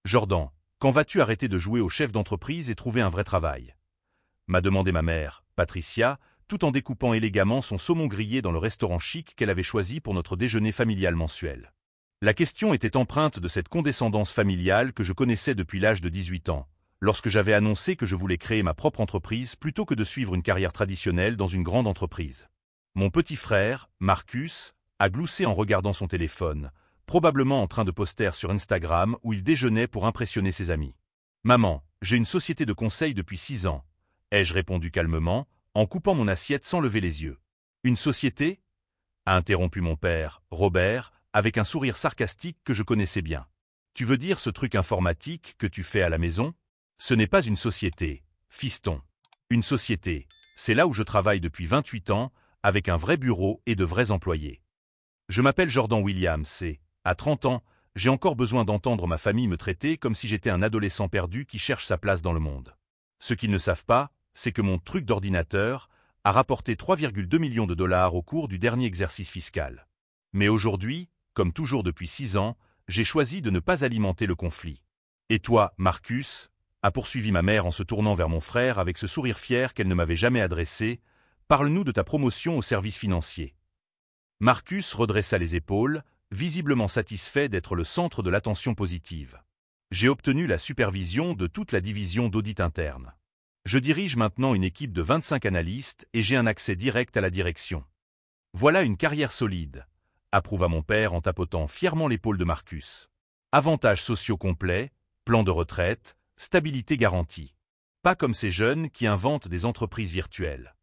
Jordan, quand vas-tu arrêter de jouer au chef d'entreprise et trouver un vrai travail? M'a demandé ma mère, Patricia, tout en découpant élégamment son saumon grillé dans le restaurant chic qu'elle avait choisi pour notre déjeuner familial mensuel. La question était empreinte de cette condescendance familiale que je connaissais depuis l'âge de 18 ans, lorsque j'avais annoncé que je voulais créer ma propre entreprise plutôt que de suivre une carrière traditionnelle dans une grande entreprise. Mon petit frère, Marcus, a gloussé en regardant son téléphone, probablement en train de poster sur Instagram où il déjeunait pour impressionner ses amis. « Maman, j'ai une société de conseil depuis 6 ans, » ai-je répondu calmement, en coupant mon assiette sans lever les yeux. « Une société ?» a interrompu mon père, Robert, avec un sourire sarcastique que je connaissais bien. « Tu veux dire ce truc informatique que tu fais à la maison? Ce n'est pas une société, fiston. Une société, c'est là où je travaille depuis 28 ans, avec un vrai bureau et de vrais employés. Je m'appelle Jordan Williams et, à 30 ans, j'ai encore besoin d'entendre ma famille me traiter comme si j'étais un adolescent perdu qui cherche sa place dans le monde. Ce qu'ils ne savent pas, c'est que mon truc d'ordinateur a rapporté 3,2 millions de dollars au cours du dernier exercice fiscal. Mais aujourd'hui, comme toujours depuis 6 ans, j'ai choisi de ne pas alimenter le conflit. Et toi, Marcus, a poursuivi ma mère en se tournant vers mon frère avec ce sourire fier qu'elle ne m'avait jamais adressé, parle-nous de ta promotion au service financier. Marcus redressa les épaules, visiblement satisfait d'être le centre de l'attention positive. J'ai obtenu la supervision de toute la division d'audit interne. Je dirige maintenant une équipe de 25 analystes et j'ai un accès direct à la direction. Voilà une carrière solide, approuva mon père en tapotant fièrement l'épaule de Marcus. Avantages sociaux complets, plan de retraite, stabilité garantie. Pas comme ces jeunes qui inventent des entreprises virtuelles.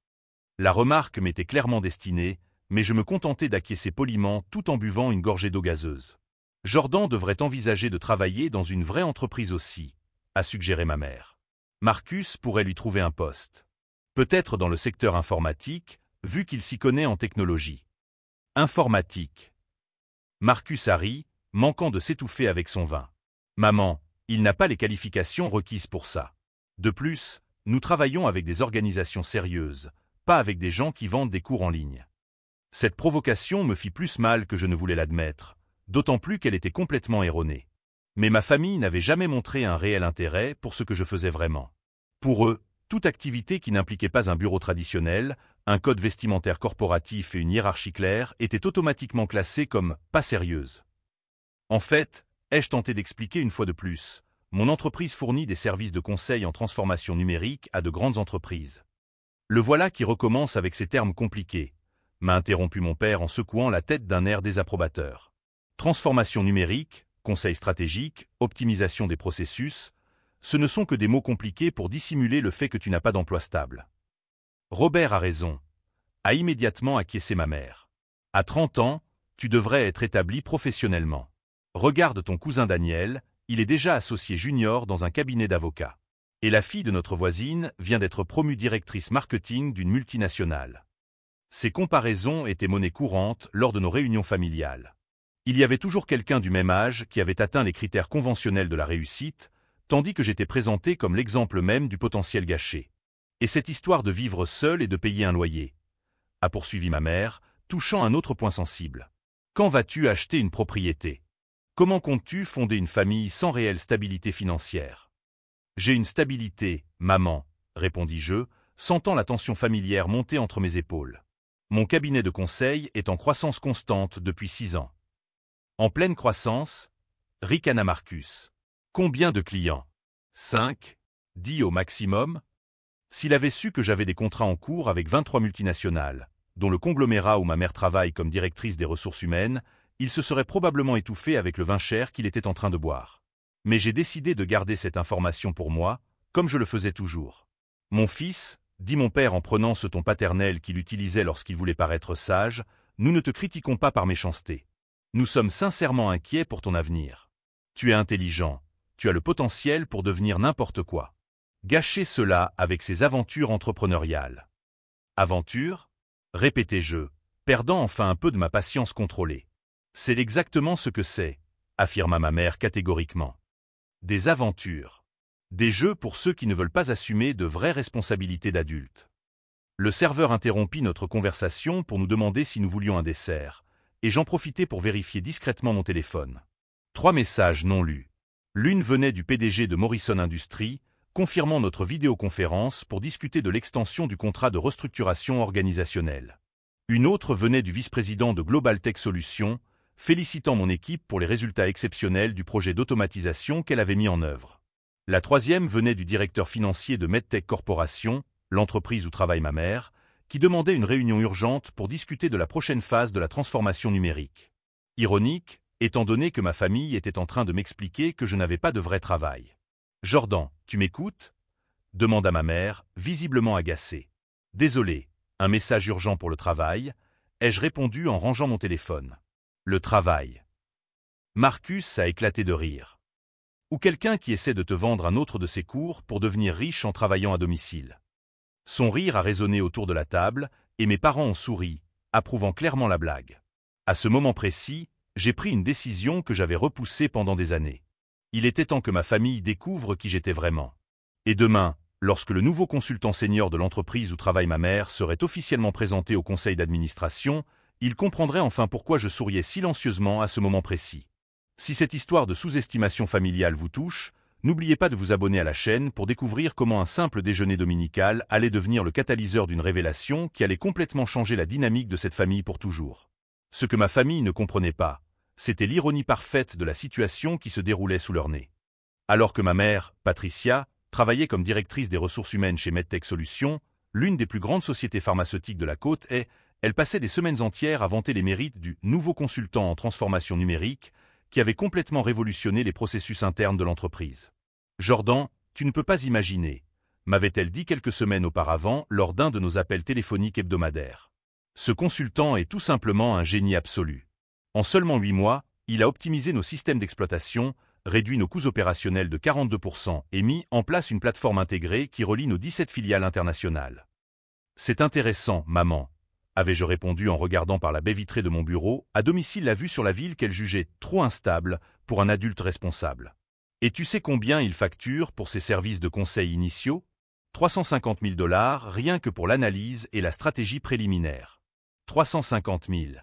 La remarque m'était clairement destinée, mais je me contentais d'acquiescer poliment tout en buvant une gorgée d'eau gazeuse. Jordan devrait envisager de travailler dans une vraie entreprise aussi, a suggéré ma mère. Marcus pourrait lui trouver un poste. Peut-être dans le secteur informatique, vu qu'il s'y connaît en technologie. Informatique. Marcus a ri, manquant de s'étouffer avec son vin. Maman, il n'a pas les qualifications requises pour ça. De plus, nous travaillons avec des organisations sérieuses, pas avec des gens qui vendent des cours en ligne. Cette provocation me fit plus mal que je ne voulais l'admettre, d'autant plus qu'elle était complètement erronée. Mais ma famille n'avait jamais montré un réel intérêt pour ce que je faisais vraiment. Pour eux, toute activité qui n'impliquait pas un bureau traditionnel, un code vestimentaire corporatif et une hiérarchie claire était automatiquement classée comme « pas sérieuse ». En fait, ai-je tenté d'expliquer une fois de plus, mon entreprise fournit des services de conseil en transformation numérique à de grandes entreprises. Le voilà qui recommence avec ces termes compliqués, m'a interrompu mon père en secouant la tête d'un air désapprobateur. Transformation numérique, conseil stratégique, optimisation des processus, ce ne sont que des mots compliqués pour dissimuler le fait que tu n'as pas d'emploi stable. Robert a raison, a immédiatement acquiescé ma mère. À 30 ans, tu devrais être établi professionnellement. Regarde ton cousin Daniel, il est déjà associé junior dans un cabinet d'avocats. Et la fille de notre voisine vient d'être promue directrice marketing d'une multinationale. Ces comparaisons étaient monnaie courante lors de nos réunions familiales. Il y avait toujours quelqu'un du même âge qui avait atteint les critères conventionnels de la réussite, tandis que j'étais présenté comme l'exemple même du potentiel gâché. Et cette histoire de vivre seul et de payer un loyer, a poursuivi ma mère, touchant un autre point sensible. Quand vas-tu acheter une propriété? Comment comptes-tu fonder une famille sans réelle stabilité financière? J'ai une stabilité, maman, répondis-je, sentant la tension familière monter entre mes épaules. Mon cabinet de conseil est en croissance constante depuis 6 ans. En pleine croissance, ricana Marcus. Combien de clients? 5, 10 au maximum? S'il avait su que j'avais des contrats en cours avec 23 multinationales, dont le conglomérat où ma mère travaille comme directrice des ressources humaines, il se serait probablement étouffé avec le vin cher qu'il était en train de boire. Mais j'ai décidé de garder cette information pour moi, comme je le faisais toujours. Mon fils, dit mon père en prenant ce ton paternel qu'il utilisait lorsqu'il voulait paraître sage, nous ne te critiquons pas par méchanceté. Nous sommes sincèrement inquiets pour ton avenir. Tu es intelligent, tu as le potentiel pour devenir n'importe quoi. Gâcher cela avec ces aventures entrepreneuriales. Aventures? Répétais-je, perdant enfin un peu de ma patience contrôlée. C'est exactement ce que c'est, affirma ma mère catégoriquement. Des aventures. Des jeux pour ceux qui ne veulent pas assumer de vraies responsabilités d'adultes. Le serveur interrompit notre conversation pour nous demander si nous voulions un dessert, et j'en profitai pour vérifier discrètement mon téléphone. 3 messages non lus. L'une venait du PDG de Morrison Industries, confirmant notre vidéoconférence pour discuter de l'extension du contrat de restructuration organisationnelle. Une autre venait du vice-président de Global Tech Solutions, félicitant mon équipe pour les résultats exceptionnels du projet d'automatisation qu'elle avait mis en œuvre. La troisième venait du directeur financier de MedTech Corporation, l'entreprise où travaille ma mère, qui demandait une réunion urgente pour discuter de la prochaine phase de la transformation numérique. Ironique, étant donné que ma famille était en train de m'expliquer que je n'avais pas de vrai travail. « Jordan, tu m'écoutes » demanda ma mère, visiblement agacée. « Désolé, un message urgent pour le travail » ai-je répondu en rangeant mon téléphone. « Le travail. » Marcus a éclaté de rire. Ou quelqu'un qui essaie de te vendre un autre de ses cours pour devenir riche en travaillant à domicile. Son rire a résonné autour de la table, et mes parents ont souri, approuvant clairement la blague. À ce moment précis, j'ai pris une décision que j'avais repoussée pendant des années. Il était temps que ma famille découvre qui j'étais vraiment. Et demain, lorsque le nouveau consultant senior de l'entreprise où travaille ma mère serait officiellement présenté au conseil d'administration, il comprendrait enfin pourquoi je souriais silencieusement à ce moment précis. Si cette histoire de sous-estimation familiale vous touche, n'oubliez pas de vous abonner à la chaîne pour découvrir comment un simple déjeuner dominical allait devenir le catalyseur d'une révélation qui allait complètement changer la dynamique de cette famille pour toujours. Ce que ma famille ne comprenait pas, c'était l'ironie parfaite de la situation qui se déroulait sous leur nez. Alors que ma mère, Patricia, travaillait comme directrice des ressources humaines chez MedTech Solutions, l'une des plus grandes sociétés pharmaceutiques de la côte, elle passait des semaines entières à vanter les mérites du nouveau consultant en transformation numérique qui avait complètement révolutionné les processus internes de l'entreprise. « Jordan, tu ne peux pas imaginer », m'avait-elle dit quelques semaines auparavant lors d'un de nos appels téléphoniques hebdomadaires. Ce consultant est tout simplement un génie absolu. En seulement 8 mois, il a optimisé nos systèmes d'exploitation, réduit nos coûts opérationnels de 42% et mis en place une plateforme intégrée qui relie nos 17 filiales internationales. « C'est intéressant, maman », avais-je répondu en regardant par la baie vitrée de mon bureau, à domicile la vue sur la ville qu'elle jugeait trop instable pour un adulte responsable. « Et tu sais combien il facture pour ses services de conseil initiaux ? 350 000 $, rien que pour l'analyse et la stratégie préliminaire. 350 000.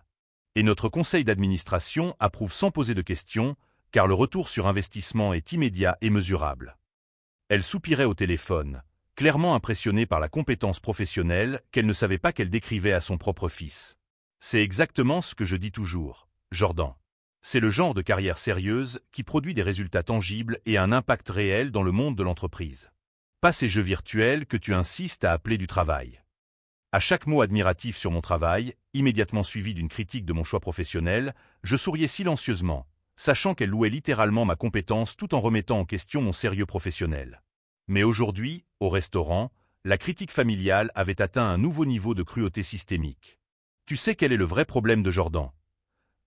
Et notre conseil d'administration approuve sans poser de questions, car le retour sur investissement est immédiat et mesurable. » Elle soupirait au téléphone, clairement impressionnée par la compétence professionnelle qu'elle ne savait pas qu'elle décrivait à son propre fils. C'est exactement ce que je dis toujours, Jordan. C'est le genre de carrière sérieuse qui produit des résultats tangibles et un impact réel dans le monde de l'entreprise. Pas ces jeux virtuels que tu insistes à appeler du travail. À chaque mot admiratif sur mon travail, immédiatement suivi d'une critique de mon choix professionnel, je souriais silencieusement, sachant qu'elle louait littéralement ma compétence tout en remettant en question mon sérieux professionnel. Mais aujourd'hui, au restaurant, la critique familiale avait atteint un nouveau niveau de cruauté systémique. « Tu sais quel est le vrai problème de Jordan ?»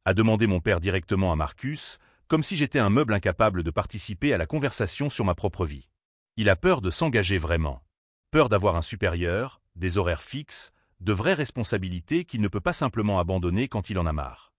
a demandé mon père directement à Marcus, comme si j'étais un meuble incapable de participer à la conversation sur ma propre vie. Il a peur de s'engager vraiment. Peur d'avoir un supérieur, des horaires fixes, de vraies responsabilités qu'il ne peut pas simplement abandonner quand il en a marre.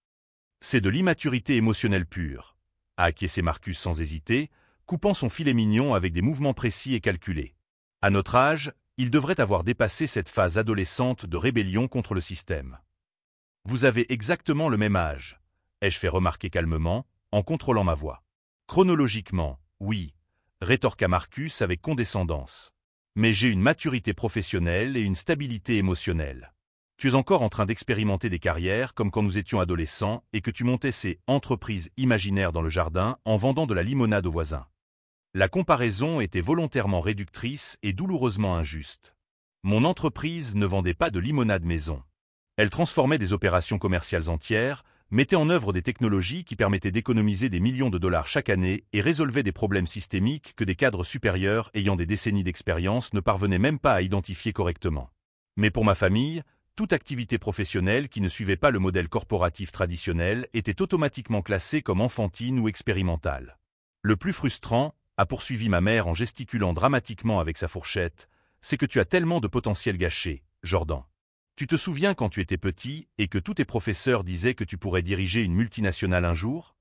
C'est de l'immaturité émotionnelle pure, a acquiescé Marcus sans hésiter, coupant son filet mignon avec des mouvements précis et calculés. À notre âge, il devrait avoir dépassé cette phase adolescente de rébellion contre le système. « Vous avez exactement le même âge », ai-je fait remarquer calmement, en contrôlant ma voix. « Chronologiquement, oui », rétorqua Marcus avec condescendance. « Mais j'ai une maturité professionnelle et une stabilité émotionnelle. Tu es encore en train d'expérimenter des carrières comme quand nous étions adolescents et que tu montais ces entreprises imaginaires dans le jardin en vendant de la limonade aux voisins. » La comparaison était volontairement réductrice et douloureusement injuste. Mon entreprise ne vendait pas de limonade maison. Elle transformait des opérations commerciales entières, mettait en œuvre des technologies qui permettaient d'économiser des millions de dollars chaque année et résolvait des problèmes systémiques que des cadres supérieurs ayant des décennies d'expérience ne parvenaient même pas à identifier correctement. Mais pour ma famille, toute activité professionnelle qui ne suivait pas le modèle corporatif traditionnel était automatiquement classée comme enfantine ou expérimentale. Le plus frustrant, a poursuivi ma mère en gesticulant dramatiquement avec sa fourchette, c'est que tu as tellement de potentiel gâché, Jordan. Tu te souviens quand tu étais petit et que tous tes professeurs disaient que tu pourrais diriger une multinationale un jour ?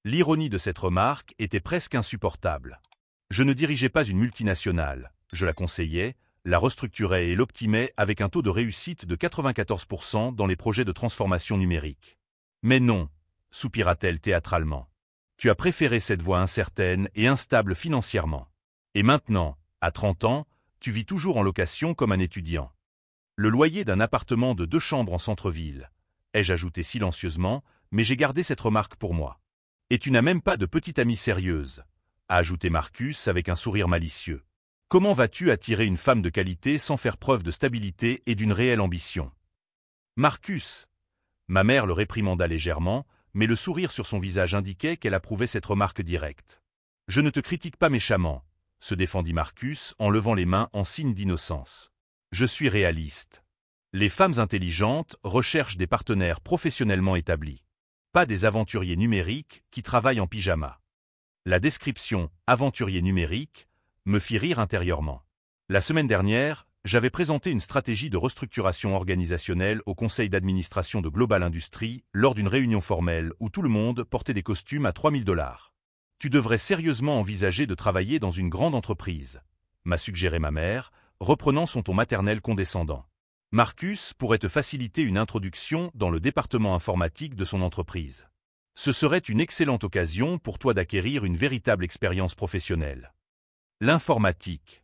L'ironie de cette remarque était presque insupportable. Je ne dirigeais pas une multinationale, je la conseillais, la restructurais et l'optimais avec un taux de réussite de 94% dans les projets de transformation numérique. Mais non, soupira-t-elle théâtralement. Tu as préféré cette voie incertaine et instable financièrement. Et maintenant, à 30 ans, tu vis toujours en location comme un étudiant. Le loyer d'un appartement de 2 chambres en centre-ville, ai-je ajouté silencieusement, mais j'ai gardé cette remarque pour moi. Et tu n'as même pas de petite amie sérieuse, a ajouté Marcus avec un sourire malicieux. Comment vas-tu attirer une femme de qualité sans faire preuve de stabilité et d'une réelle ambition? Marcus! Ma mère le réprimanda légèrement, mais le sourire sur son visage indiquait qu'elle approuvait cette remarque directe. Je ne te critique pas méchamment, se défendit Marcus en levant les mains en signe d'innocence. Je suis réaliste. Les femmes intelligentes recherchent des partenaires professionnellement établis. Pas des aventuriers numériques qui travaillent en pyjama. La description « aventurier numérique » me fit rire intérieurement. La semaine dernière, j'avais présenté une stratégie de restructuration organisationnelle au conseil d'administration de Global Industries lors d'une réunion formelle où tout le monde portait des costumes à 3 000 $. Tu devrais sérieusement envisager de travailler dans une grande entreprise, m'a suggéré ma mère, reprenant son ton maternel condescendant. Marcus pourrait te faciliter une introduction dans le département informatique de son entreprise. Ce serait une excellente occasion pour toi d'acquérir une véritable expérience professionnelle. L'informatique.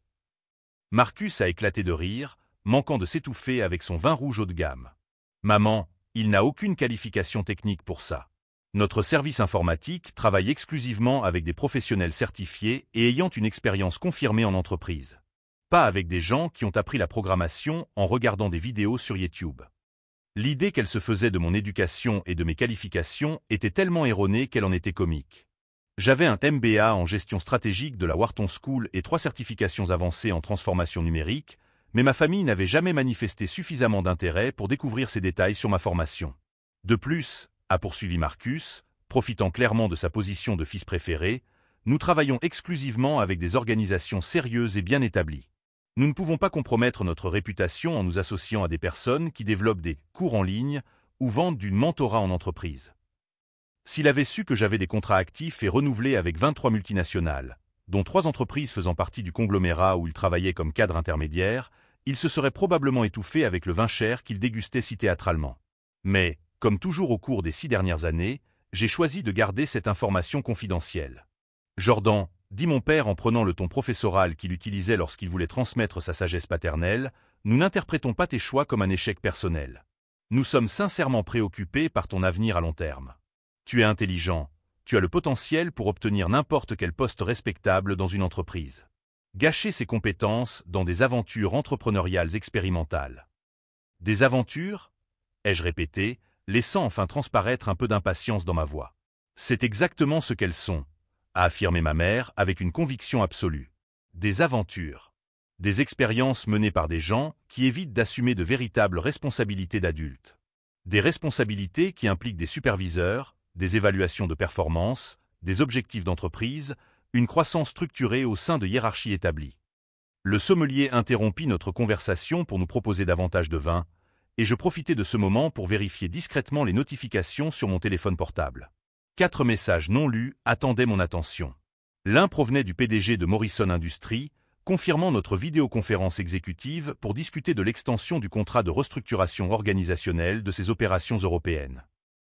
Marcus a éclaté de rire, manquant de s'étouffer avec son vin rouge haut de gamme. Maman, il n'a aucune qualification technique pour ça. Notre service informatique travaille exclusivement avec des professionnels certifiés et ayant une expérience confirmée en entreprise. Pas avec des gens qui ont appris la programmation en regardant des vidéos sur YouTube. L'idée qu'elle se faisait de mon éducation et de mes qualifications était tellement erronée qu'elle en était comique. J'avais un MBA en gestion stratégique de la Wharton School et 3 certifications avancées en transformation numérique, mais ma famille n'avait jamais manifesté suffisamment d'intérêt pour découvrir ces détails sur ma formation. De plus, a poursuivi Marcus, profitant clairement de sa position de fils préféré, nous travaillons exclusivement avec des organisations sérieuses et bien établies. Nous ne pouvons pas compromettre notre réputation en nous associant à des personnes qui développent des cours en ligne ou vendent du mentorat en entreprise. S'il avait su que j'avais des contrats actifs et renouvelés avec 23 multinationales, dont 3 entreprises faisant partie du conglomérat où il travaillait comme cadre intermédiaire, il se serait probablement étouffé avec le vin cher qu'il dégustait si théâtralement. Mais, comme toujours au cours des 6 dernières années, j'ai choisi de garder cette information confidentielle. Jordan, dit mon père en prenant le ton professoral qu'il utilisait lorsqu'il voulait transmettre sa sagesse paternelle, nous n'interprétons pas tes choix comme un échec personnel. Nous sommes sincèrement préoccupés par ton avenir à long terme. Tu es intelligent, tu as le potentiel pour obtenir n'importe quel poste respectable dans une entreprise. Gâcher ses compétences dans des aventures entrepreneuriales expérimentales. Des aventures? Ai-je répété, laissant enfin transparaître un peu d'impatience dans ma voix. C'est exactement ce qu'elles sont, a affirmé ma mère avec une conviction absolue. Des aventures. Des expériences menées par des gens qui évitent d'assumer de véritables responsabilités d'adultes. Des responsabilités qui impliquent des superviseurs, des évaluations de performance, des objectifs d'entreprise, une croissance structurée au sein de hiérarchies établies. Le sommelier interrompit notre conversation pour nous proposer davantage de vin, et je profitai de ce moment pour vérifier discrètement les notifications sur mon téléphone portable. 4 messages non lus attendaient mon attention. L'un provenait du PDG de Morrison Industries, confirmant notre vidéoconférence exécutive pour discuter de l'extension du contrat de restructuration organisationnelle de ses opérations européennes.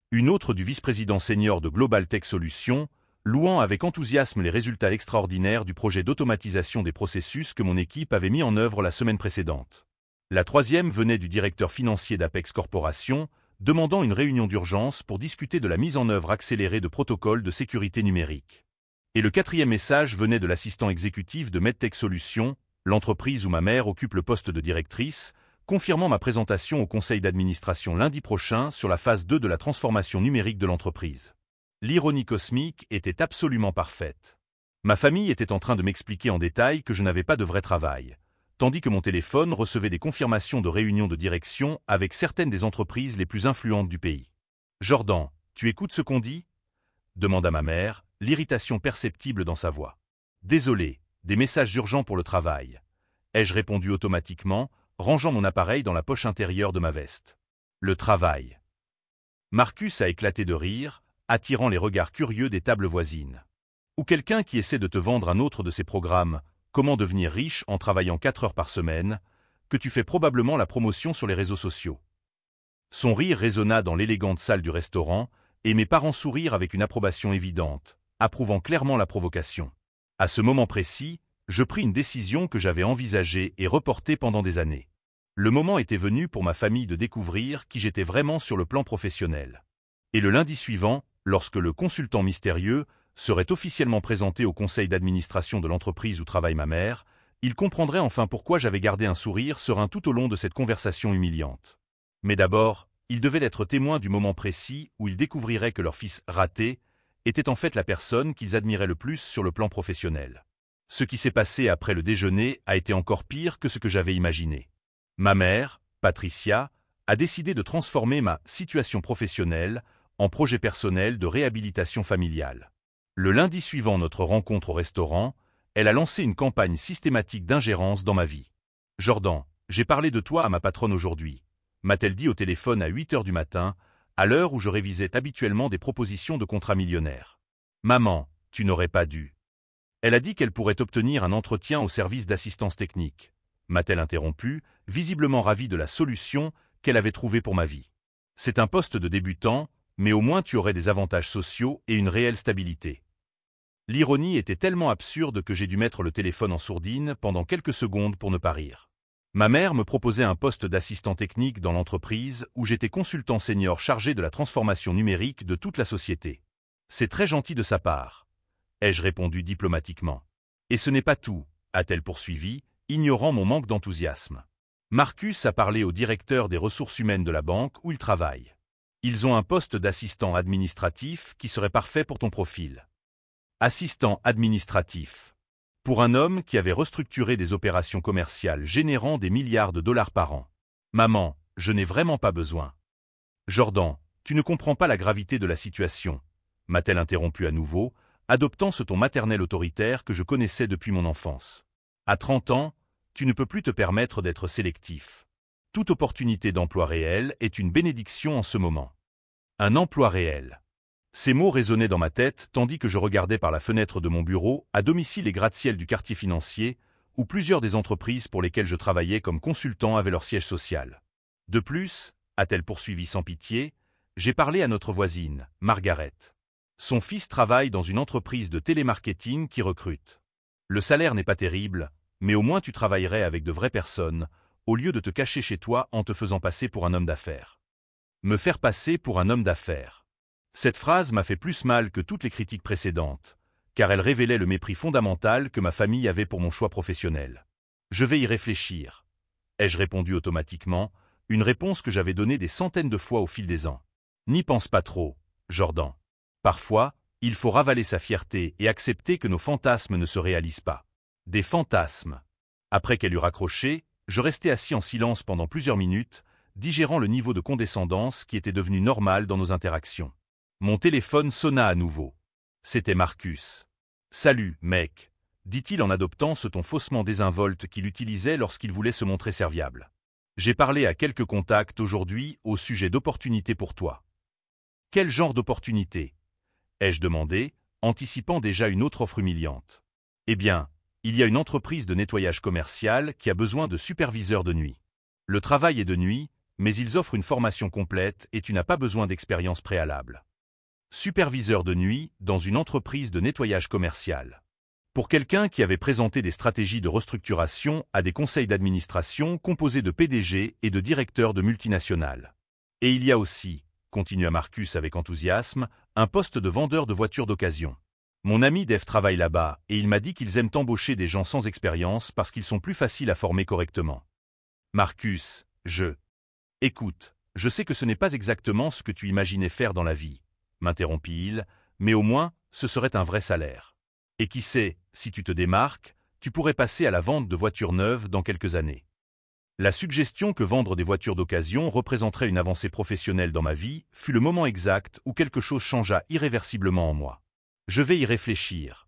Une autre du vice-président senior de Global Tech Solutions, louant avec enthousiasme les résultats extraordinaires du projet d'automatisation des processus que mon équipe avait mis en œuvre la semaine précédente. La 3e venait du directeur financier d'Apex Corporation, demandant une réunion d'urgence pour discuter de la mise en œuvre accélérée de protocoles de sécurité numérique. Et le 4e message venait de l'assistant exécutif de MedTech Solutions, l'entreprise où ma mère occupe le poste de directrice, confirmant ma présentation au conseil d'administration lundi prochain sur la phase 2 de la transformation numérique de l'entreprise. L'ironie cosmique était absolument parfaite. Ma famille était en train de m'expliquer en détail que je n'avais pas de vrai travail, tandis que mon téléphone recevait des confirmations de réunions de direction avec certaines des entreprises les plus influentes du pays. « Jordan, tu écoutes ce qu'on dit ?» demanda ma mère, l'irritation perceptible dans sa voix. « Désolé, des messages urgents pour le travail. » ai-je répondu automatiquement, rangeant mon appareil dans la poche intérieure de ma veste. Le travail. Marcus a éclaté de rire, attirant les regards curieux des tables voisines. Ou quelqu'un qui essaie de te vendre un autre de ses programmes, comment devenir riche en travaillant 4 heures par semaine, que tu fais probablement la promotion sur les réseaux sociaux. Son rire résonna dans l'élégante salle du restaurant, et mes parents sourirent avec une approbation évidente, approuvant clairement la provocation. À ce moment précis, je pris une décision que j'avais envisagée et reportée pendant des années. Le moment était venu pour ma famille de découvrir qui j'étais vraiment sur le plan professionnel. Et le lundi suivant, lorsque le consultant mystérieux serait officiellement présenté au conseil d'administration de l'entreprise où travaille ma mère, il comprendrait enfin pourquoi j'avais gardé un sourire serein tout au long de cette conversation humiliante. Mais d'abord, ils devaient être témoins du moment précis où ils découvriraient que leur fils raté était en fait la personne qu'ils admiraient le plus sur le plan professionnel. Ce qui s'est passé après le déjeuner a été encore pire que ce que j'avais imaginé. Ma mère, Patricia, a décidé de transformer ma situation professionnelle en projet personnel de réhabilitation familiale. Le lundi suivant notre rencontre au restaurant, elle a lancé une campagne systématique d'ingérence dans ma vie. « Jordan, j'ai parlé de toi à ma patronne aujourd'hui », m'a-t-elle dit au téléphone à 8 heures du matin, à l'heure où je révisais habituellement des propositions de contrats millionnaires. « Maman, tu n'aurais pas dû. » Elle a dit qu'elle pourrait obtenir un entretien au service d'assistance technique. M'a-t-elle interrompu, visiblement ravie de la solution qu'elle avait trouvée pour ma vie. C'est un poste de débutant, mais au moins tu aurais des avantages sociaux et une réelle stabilité. L'ironie était tellement absurde que j'ai dû mettre le téléphone en sourdine pendant quelques secondes pour ne pas rire. Ma mère me proposait un poste d'assistant technique dans l'entreprise où j'étais consultant senior chargé de la transformation numérique de toute la société. C'est très gentil de sa part, ai-je répondu diplomatiquement. Et ce n'est pas tout, a-t-elle poursuivi, ignorant mon manque d'enthousiasme. Marcus a parlé au directeur des ressources humaines de la banque où il travaille. Ils ont un poste d'assistant administratif qui serait parfait pour ton profil. Assistant administratif. Pour un homme qui avait restructuré des opérations commerciales générant des milliards de dollars par an. Maman, je n'ai vraiment pas besoin. Jordan, tu ne comprends pas la gravité de la situation, m'a-t-elle interrompu à nouveau, adoptant ce ton maternel autoritaire que je connaissais depuis mon enfance. À 30 ans, tu ne peux plus te permettre d'être sélectif. Toute opportunité d'emploi réel est une bénédiction en ce moment. Un emploi réel. Ces mots résonnaient dans ma tête tandis que je regardais par la fenêtre de mon bureau, à domicile et gratte-ciel du quartier financier, où plusieurs des entreprises pour lesquelles je travaillais comme consultant avaient leur siège social. De plus, a-t-elle poursuivi sans pitié, j'ai parlé à notre voisine, Margaret. Son fils travaille dans une entreprise de télémarketing qui recrute. Le salaire n'est pas terrible, mais au moins tu travaillerais avec de vraies personnes, au lieu de te cacher chez toi en te faisant passer pour un homme d'affaires. Me faire passer pour un homme d'affaires. Cette phrase m'a fait plus mal que toutes les critiques précédentes, car elle révélait le mépris fondamental que ma famille avait pour mon choix professionnel. Je vais y réfléchir, ai-je répondu automatiquement, une réponse que j'avais donnée des centaines de fois au fil des ans. N'y pense pas trop, Jordan. Parfois, il faut ravaler sa fierté et accepter que nos fantasmes ne se réalisent pas. Des fantasmes. Après qu'elle eut raccroché, je restai assis en silence pendant plusieurs minutes, digérant le niveau de condescendance qui était devenu normal dans nos interactions. Mon téléphone sonna à nouveau. C'était Marcus. « Salut, mec », dit-il en adoptant ce ton faussement désinvolte qu'il utilisait lorsqu'il voulait se montrer serviable. « J'ai parlé à quelques contacts aujourd'hui au sujet d'opportunités pour toi. » « Quel genre d'opportunité ?» ai-je demandé, anticipant déjà une autre offre humiliante. « Eh bien, il y a une entreprise de nettoyage commercial qui a besoin de superviseurs de nuit. Le travail est de nuit, mais ils offrent une formation complète et tu n'as pas besoin d'expérience préalable. Superviseur de nuit dans une entreprise de nettoyage commercial. Pour quelqu'un qui avait présenté des stratégies de restructuration à des conseils d'administration composés de PDG et de directeurs de multinationales. Et il y a aussi, continua Marcus avec enthousiasme, un poste de vendeur de voitures d'occasion. Mon ami Dave travaille là-bas et il m'a dit qu'ils aiment embaucher des gens sans expérience parce qu'ils sont plus faciles à former correctement. Marcus, Écoute, je sais que ce n'est pas exactement ce que tu imaginais faire dans la vie, m'interrompit-il, mais au moins, ce serait un vrai salaire. Et qui sait, si tu te démarques, tu pourrais passer à la vente de voitures neuves dans quelques années. La suggestion que vendre des voitures d'occasion représenterait une avancée professionnelle dans ma vie fut le moment exact où quelque chose changea irréversiblement en moi. Je vais y réfléchir,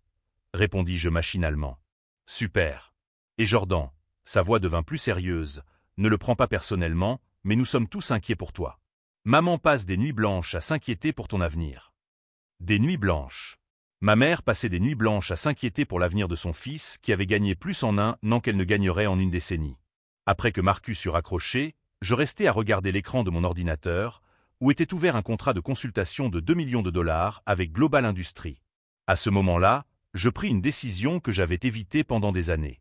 répondis-je machinalement. Super. Et Jordan, sa voix devint plus sérieuse, ne le prends pas personnellement, mais nous sommes tous inquiets pour toi. Maman passe des nuits blanches à s'inquiéter pour ton avenir. Des nuits blanches. Ma mère passait des nuits blanches à s'inquiéter pour l'avenir de son fils qui avait gagné plus en un an qu'elle ne gagnerait en une décennie. Après que Marcus eut raccroché, je restai à regarder l'écran de mon ordinateur, où était ouvert un contrat de consultation de 2 millions de dollars avec Global Industries. À ce moment-là, je pris une décision que j'avais évitée pendant des années.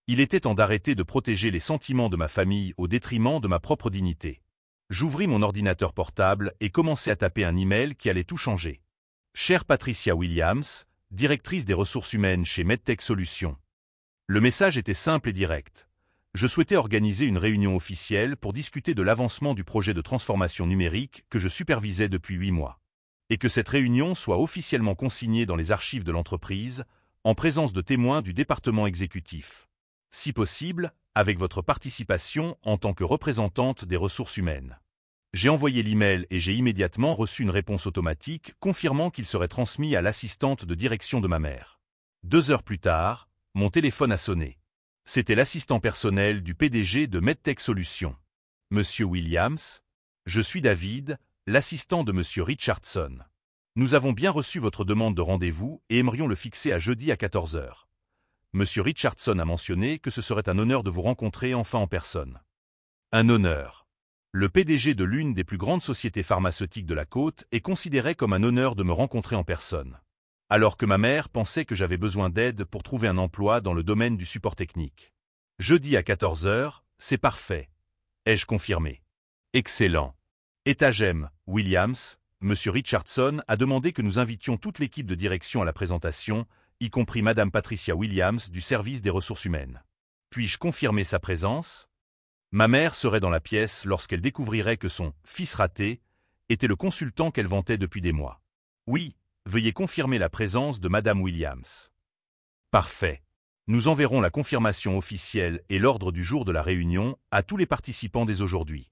Il était temps d'arrêter de protéger les sentiments de ma famille au détriment de ma propre dignité. J'ouvris mon ordinateur portable et commençai à taper un email qui allait tout changer. Chère Patricia Williams, directrice des ressources humaines chez MedTech Solutions. Le message était simple et direct. Je souhaitais organiser une réunion officielle pour discuter de l'avancement du projet de transformation numérique que je supervisais depuis 8 mois. Et que cette réunion soit officiellement consignée dans les archives de l'entreprise, en présence de témoins du département exécutif. Si possible, avec votre participation en tant que représentante des ressources humaines. J'ai envoyé l'email et j'ai immédiatement reçu une réponse automatique confirmant qu'il serait transmis à l'assistante de direction de ma mère. 2 heures plus tard, mon téléphone a sonné. C'était l'assistant personnel du PDG de MedTech Solutions. Monsieur Williams, je suis David, l'assistant de Monsieur Richardson. Nous avons bien reçu votre demande de rendez-vous et aimerions le fixer à jeudi à 14 heures. Monsieur Richardson a mentionné que ce serait un honneur de vous rencontrer enfin en personne. Un honneur. Le PDG de l'une des plus grandes sociétés pharmaceutiques de la côte est considéré comme un honneur de me rencontrer en personne. Alors que ma mère pensait que j'avais besoin d'aide pour trouver un emploi dans le domaine du support technique. Jeudi à 14 heures, c'est parfait. Ai-je confirmé? Excellent. Étagem, Williams, Monsieur Richardson a demandé que nous invitions toute l'équipe de direction à la présentation, y compris Madame Patricia Williams du service des ressources humaines. Puis-je confirmer sa présence? Ma mère serait dans la pièce lorsqu'elle découvrirait que son « fils raté » était le consultant qu'elle vantait depuis des mois. Oui, veuillez confirmer la présence de Madame Williams. Parfait. Nous enverrons la confirmation officielle et l'ordre du jour de la réunion à tous les participants dès aujourd'hui.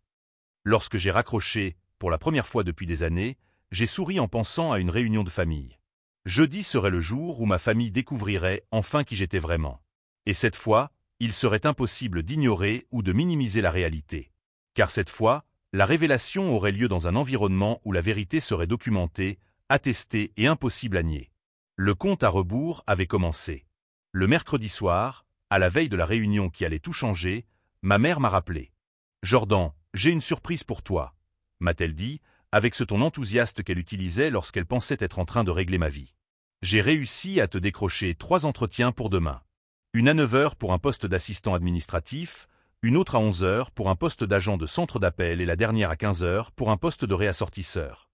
Lorsque j'ai raccroché, pour la première fois depuis des années, j'ai souri en pensant à une réunion de famille. Jeudi serait le jour où ma famille découvrirait enfin qui j'étais vraiment. Et cette fois, il serait impossible d'ignorer ou de minimiser la réalité. Car cette fois, la révélation aurait lieu dans un environnement où la vérité serait documentée, attestée et impossible à nier. Le compte à rebours avait commencé. Le mercredi soir, à la veille de la réunion qui allait tout changer, ma mère m'a rappelé. « Jordan, j'ai une surprise pour toi », m'a-t-elle dit, avec ce ton enthousiaste qu'elle utilisait lorsqu'elle pensait être en train de régler ma vie. J'ai réussi à te décrocher 3 entretiens pour demain. Une à 9 heures pour un poste d'assistant administratif, une autre à 11 heures pour un poste d'agent de centre d'appel et la dernière à 15 heures pour un poste de réassortisseur.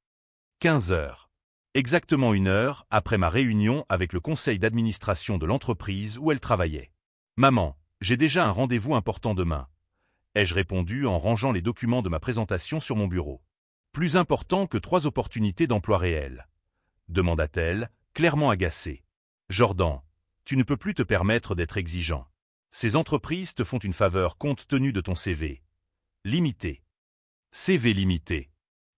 15 heures. Exactement 1 heure après ma réunion avec le conseil d'administration de l'entreprise où elle travaillait. « Maman, j'ai déjà un rendez-vous important demain. » ai-je répondu en rangeant les documents de ma présentation sur mon bureau. « Plus important que 3 opportunités d'emploi réelles ?» demanda-t-elle, clairement agacée. « Jordan, tu ne peux plus te permettre d'être exigeant. Ces entreprises te font une faveur compte tenu de ton CV. Limité. CV limité.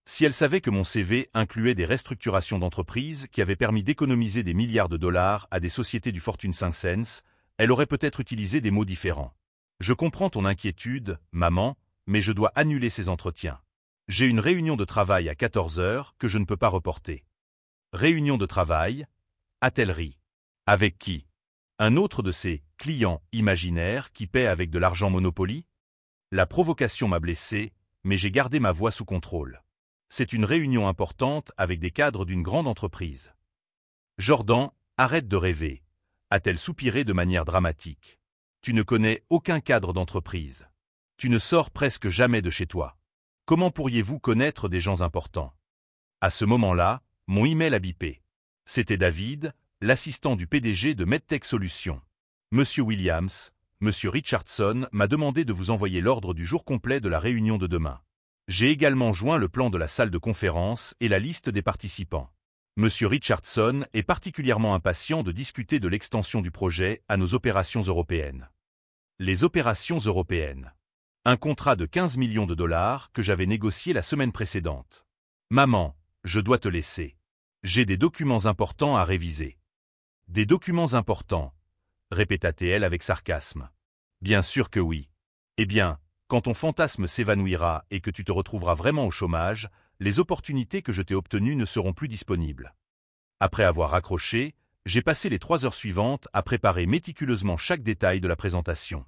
Si elle savait que mon CV incluait des restructurations d'entreprises qui avaient permis d'économiser des milliards de dollars à des sociétés du Fortune 500, elle aurait peut-être utilisé des mots différents. Je comprends ton inquiétude, maman, mais je dois annuler ces entretiens. J'ai une réunion de travail à 14 heures que je ne peux pas reporter. Réunion de travail, a-t-elle ri. Avec qui? Un autre de ces clients imaginaires qui paient avec de l'argent Monopoly? La provocation m'a blessé, mais j'ai gardé ma voix sous contrôle. C'est une réunion importante avec des cadres d'une grande entreprise. Jordan, arrête de rêver, a-t-elle soupiré de manière dramatique. Tu ne connais aucun cadre d'entreprise. Tu ne sors presque jamais de chez toi. Comment pourriez-vous connaître des gens importants? À ce moment-là, mon email a bipé. C'était David, l'assistant du PDG de MedTech Solutions. Monsieur Williams, Monsieur Richardson m'a demandé de vous envoyer l'ordre du jour complet de la réunion de demain. J'ai également joint le plan de la salle de conférence et la liste des participants. Monsieur Richardson est particulièrement impatient de discuter de l'extension du projet à nos opérations européennes. Les opérations européennes. Un contrat de 15 millions de dollars que j'avais négocié la semaine précédente. Maman, je dois te laisser. J'ai des documents importants à réviser. Des documents importants, répéta-t-elle avec sarcasme. Bien sûr que oui. Eh bien, quand ton fantasme s'évanouira et que tu te retrouveras vraiment au chômage, les opportunités que je t'ai obtenues ne seront plus disponibles. Après avoir raccroché, j'ai passé les 3 heures suivantes à préparer méticuleusement chaque détail de la présentation.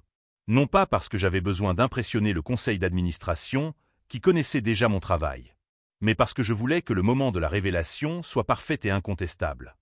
Non pas parce que j'avais besoin d'impressionner le conseil d'administration, qui connaissait déjà mon travail, mais parce que je voulais que le moment de la révélation soit parfait et incontestable.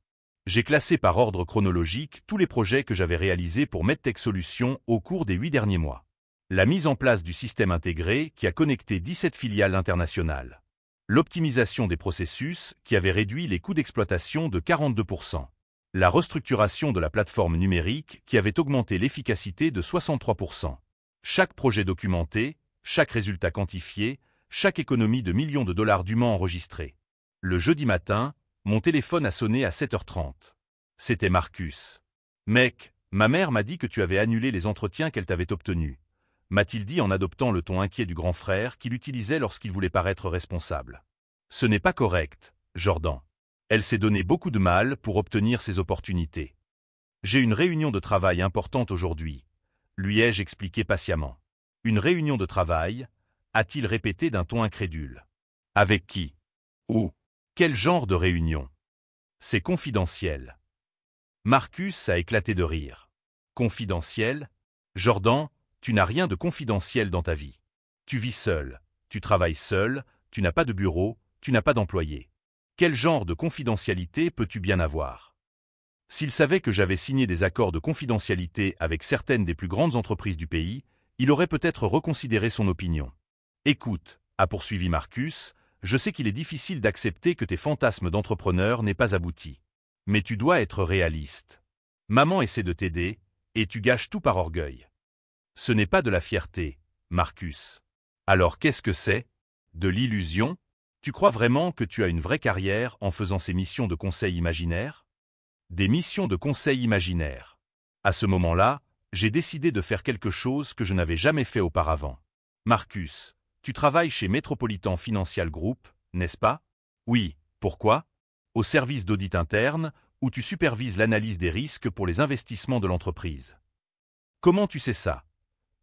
J'ai classé par ordre chronologique tous les projets que j'avais réalisés pour MedTech Solutions au cours des 8 derniers mois. La mise en place du système intégré qui a connecté 17 filiales internationales. L'optimisation des processus qui avait réduit les coûts d'exploitation de 42%. La restructuration de la plateforme numérique qui avait augmenté l'efficacité de 63%. Chaque projet documenté, chaque résultat quantifié, chaque économie de millions de dollars dûment enregistrée. Le jeudi matin, mon téléphone a sonné à 7h30. C'était Marcus. Mec, ma mère m'a dit que tu avais annulé les entretiens qu'elle t'avait obtenus, m'a-t-il dit en adoptant le ton inquiet du grand frère qu'il utilisait lorsqu'il voulait paraître responsable. Ce n'est pas correct, Jordan. Elle s'est donné beaucoup de mal pour obtenir ces opportunités. J'ai une réunion de travail importante aujourd'hui, lui ai-je expliqué patiemment. Une réunion de travail, a-t-il répété d'un ton incrédule. Avec qui? Où? Quel genre de réunion? C'est confidentiel. Marcus a éclaté de rire. Confidentiel? Jordan, tu n'as rien de confidentiel dans ta vie. Tu vis seul, tu travailles seul, tu n'as pas de bureau, tu n'as pas d'employé. Quel genre de confidentialité peux-tu bien avoir? S'il savait que j'avais signé des accords de confidentialité avec certaines des plus grandes entreprises du pays, il aurait peut-être reconsidéré son opinion. Écoute, a poursuivi Marcus, je sais qu'il est difficile d'accepter que tes fantasmes d'entrepreneur n'aient pas abouti. Mais tu dois être réaliste. Maman essaie de t'aider, et tu gâches tout par orgueil. Ce n'est pas de la fierté, Marcus. Alors qu'est-ce que c'est? De l'illusion? Tu crois vraiment que tu as une vraie carrière en faisant ces missions de conseil imaginaires? Des missions de conseil imaginaires. À ce moment-là, j'ai décidé de faire quelque chose que je n'avais jamais fait auparavant. Marcus, tu travailles chez Metropolitan Financial Group, n'est-ce pas? Oui, pourquoi? Au service d'audit interne, où tu supervises l'analyse des risques pour les investissements de l'entreprise. Comment tu sais ça?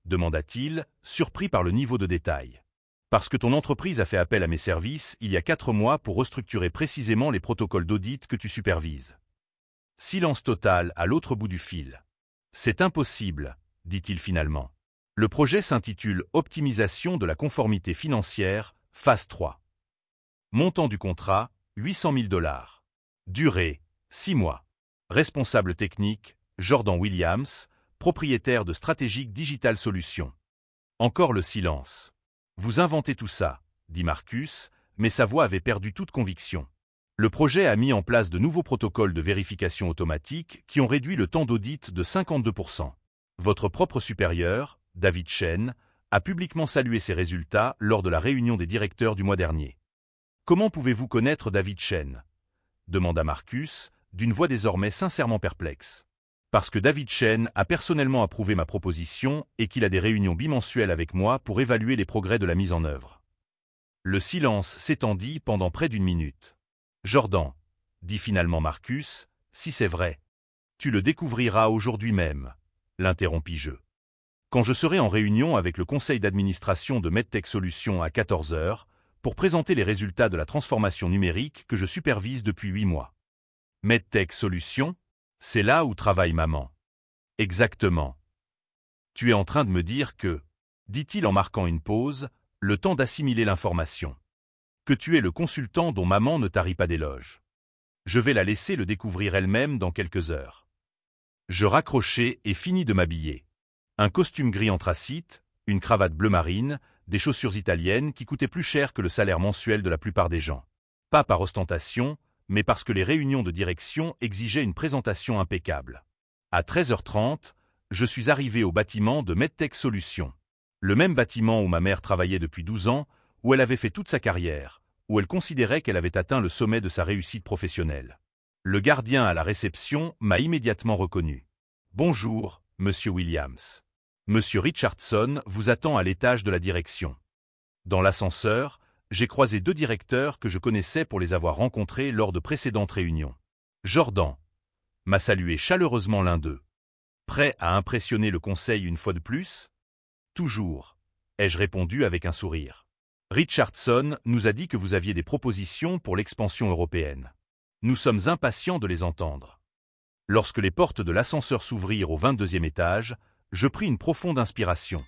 Demanda-t-il, surpris par le niveau de détail. Parce que ton entreprise a fait appel à mes services il y a 4 mois pour restructurer précisément les protocoles d'audit que tu supervises. Silence total à l'autre bout du fil. C'est impossible, dit-il finalement. Le projet s'intitule « Optimisation de la conformité financière, phase 3 ». Montant du contrat, 800 000 $. Durée, 6 mois. Responsable technique, Jordan Williams, propriétaire de Strategic Digital Solutions. Encore le silence. Vous inventez tout ça, dit Marcus, mais sa voix avait perdu toute conviction. Le projet a mis en place de nouveaux protocoles de vérification automatique qui ont réduit le temps d'audit de 52%. Votre propre supérieur, David Chen, a publiquement salué ces résultats lors de la réunion des directeurs du mois dernier. Comment pouvez-vous connaître David Chen? Demanda Marcus, d'une voix désormais sincèrement perplexe. Parce que David Chen a personnellement approuvé ma proposition et qu'il a des réunions bimensuelles avec moi pour évaluer les progrès de la mise en œuvre. Le silence s'étendit pendant près d'1 minute. Jordan, dit finalement Marcus, si c'est vrai. Tu le découvriras aujourd'hui même, l'interrompis-je. Quand je serai en réunion avec le conseil d'administration de MedTech Solutions à 14h, pour présenter les résultats de la transformation numérique que je supervise depuis 8 mois. MedTech Solutions? C'est là où travaille maman. Exactement. Tu es en train de me dire que, dit-il en marquant une pause, le temps d'assimiler l'information. Que tu es le consultant dont maman ne tarit pas d'éloges. Je vais la laisser le découvrir elle-même dans quelques heures. Je raccrochai et finis de m'habiller. Un costume gris anthracite, une cravate bleu marine, des chaussures italiennes qui coûtaient plus cher que le salaire mensuel de la plupart des gens. Pas par ostentation, mais parce que les réunions de direction exigeaient une présentation impeccable. À 13h30, je suis arrivé au bâtiment de MedTech Solutions. Le même bâtiment où ma mère travaillait depuis 12 ans, où elle avait fait toute sa carrière, où elle considérait qu'elle avait atteint le sommet de sa réussite professionnelle. Le gardien à la réception m'a immédiatement reconnu. « Bonjour, Monsieur Williams. Monsieur Richardson vous attend à l'étage de la direction. » Dans l'ascenseur, j'ai croisé 2 directeurs que je connaissais pour les avoir rencontrés lors de précédentes réunions. Jordan m'a salué chaleureusement l'un d'eux. Prêt à impressionner le conseil une fois de plus? Toujours, ai-je répondu avec un sourire. Richardson nous a dit que vous aviez des propositions pour l'expansion européenne. Nous sommes impatients de les entendre. Lorsque les portes de l'ascenseur s'ouvrirent au 22e étage, je pris une profonde inspiration.